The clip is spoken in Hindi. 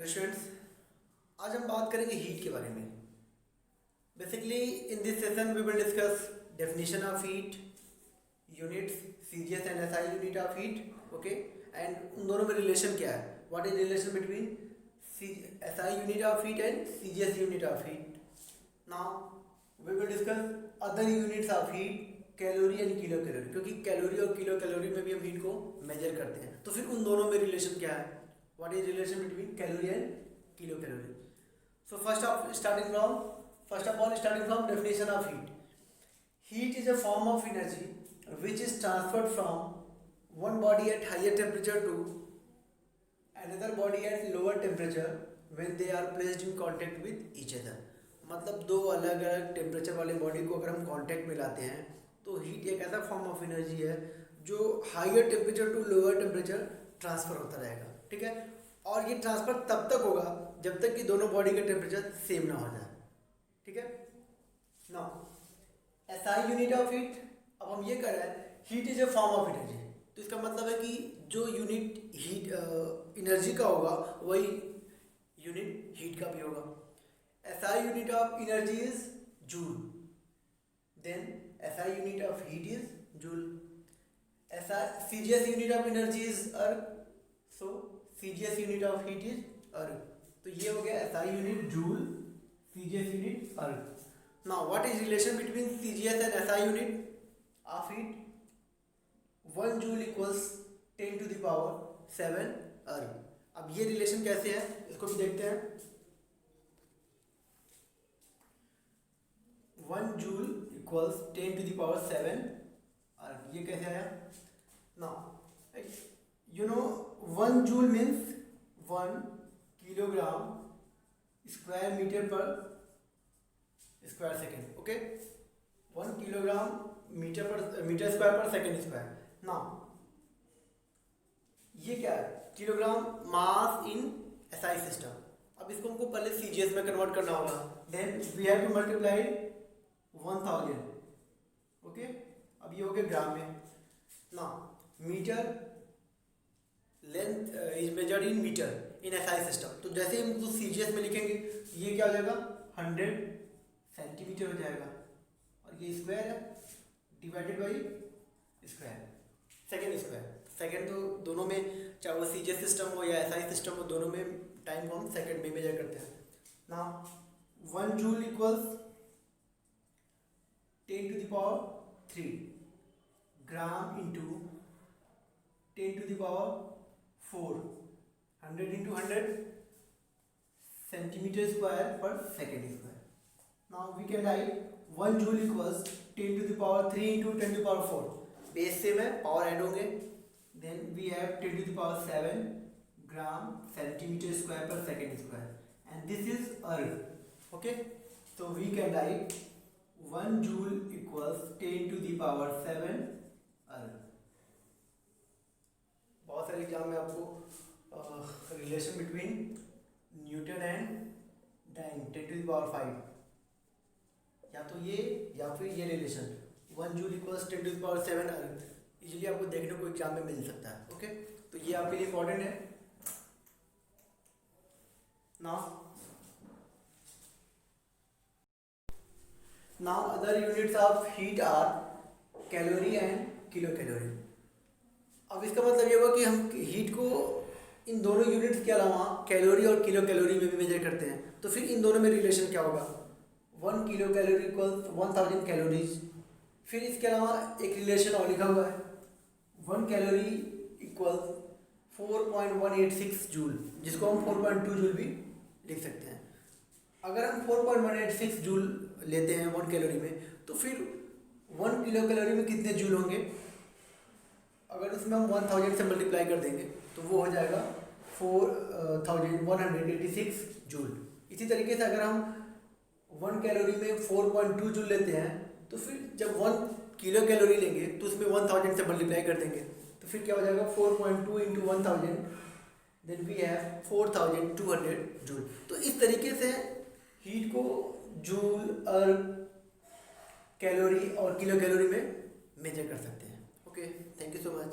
हेलो स्टूडेंट्स, आज हम बात करेंगे हीट के बारे में। Basically in this session we will discuss definition of heat, units CGS and SI unit of heat, okay, and उन दोनों में रिलेशन क्या है, what is relation between SI unit of heat and CGS unit of heat. Now we will discuss other units of heat, calorie and kilo calorie, क्योंकि कैलोरी और किलो कैलोरी में भी हम हीट को मेजर करते हैं, तो फिर उन दोनों में रिलेशन क्या है, what is relation between calorie and kilocalorie. So first of all starting from definition of heat is a form of energy which is transferred from one body at higher temperature to another body at lower temperature when they are placed in contact with each other. मतलब दो अलग अलग टेम्परेचर वाले बॉडी को अगर हम कांटेक्ट में लाते हैं तो हीट एक ऐसा फॉर्म ऑफ एनर्जी है जो higher temperature to lower temperature transfer होता रहेगा, ठीक है। और ये ट्रांसफर तब तक होगा जब तक कि दोनों बॉडी का टेम्परेचर सेम ना हो जाए, ठीक है। Now SI unit of heat, अब हम ये कर रहे हैं heat is a form of energy, तो इसका मतलब है कि जो यूनिट हीट एनर्जी का होगा वही यूनिट हीट का भी होगा। SI unit of energy is joule, then SI unit of heat is joule. CGS unit of energy is erg, so CGS unit of heat is erg. तो ये हो गया SI unit joule, CGS unit erg. Now what is relation between CGS and SI unit of heat? 1 joule equals 10 to the power 7 erg. अब ये रिलेशन कैसे है इसको भी देखते हैं। 1 joule equals 10 to the power 7 erg. ये कैसे आया? Now, you know 1 joule means 1 kilogram square meter per square second, okay, 1 kilogram meter square per second square. Now ये क्या है, kilogram mass in SI system. अब इसको हमको पहले सीजीएस में कन्वर्ट करना होगा, then we have to multiply 1000, okay. अब ये हो गया ग्राम में। Now metre length is measured in metre in SI system, तो जैसे ही हम उसको सीजीएस में लिखेंगे ये क्या हो जाएगा 100 सेंटीमीटर हो जाएगा, और ये स्क्वायर है डिवाइडेड बाई स्क्वायर सेकेंड तो दोनों में, चाहे वो सीजीएस सिस्टम हो या एसआई सिस्टम हो, दोनों में टाइम को हम सेकेंड में मेजर करते हैं। Now 1 joule equals 10 to the power 3 gram into 10 to the power 4, 100 into 100 centimeter square per second square. Now we can write 1 joule equals 10 to the power 3 into 10 to the power 4. Base same है, पावर ऐड होंगे, then we have 10 to the power 7 gram centimeter square per second square, and this is erg, okay. So we can write 1 joule equals 10 to the power 7 erg. बहुत सारे एग्जाम में आपको relation between Newton and time 10 to the power 5, या तो ये या फिर ये relation 1 joule equals 10 to the power 7 अर्ग इजीली आपको देखने को एग्जाम में मिल सकता है, ओके। तो ये आपके लिए इम्पोर्टेंट है। Now other units of heat are calorie and kilo calorie. अब इसका मतलब ये हुआ कि हम हीट को इन दोनों यूनिट्स के अलावा कैलोरी और किलो कैलोरी में भी मेजर करते हैं, तो फिर इन दोनों में रिलेशन क्या होगा, 1 किलो कैलोरी इक्वल्स 1000 कैलोरीज। फिर इसके अलावा एक रिलेशन और लिखा हुआ है 1 कैलोरी इक्वल्स 4.186 जूल, जिसको हम 4.2 जूल भी लिख सकते हैं। अगर हम 4.186 जूल लेते हैं 1 कैलोरी में, तो फिर 1 किलो कैलोरी में कितने जूल होंगे, अगर उसमें हम 1000 से मल्टीप्लाई कर देंगे तो वो हो जाएगा 4186 जूल। इसी तरीके से अगर हम 1 कैलोरी में 4.2 जूल लेते हैं, तो फिर जब 1 किलो कैलोरी लेंगे तो उसमें 1000 से मल्टीप्लाई कर देंगे, तो फिर क्या हो जाएगा 4.2 into 1000, then we have 4200 joule. तो इस तरीके से हीट को जूल, अर्ग, कैलोरी और किलो कैलोरी में मेजर कर सकते हैं, okay. Thank you so much.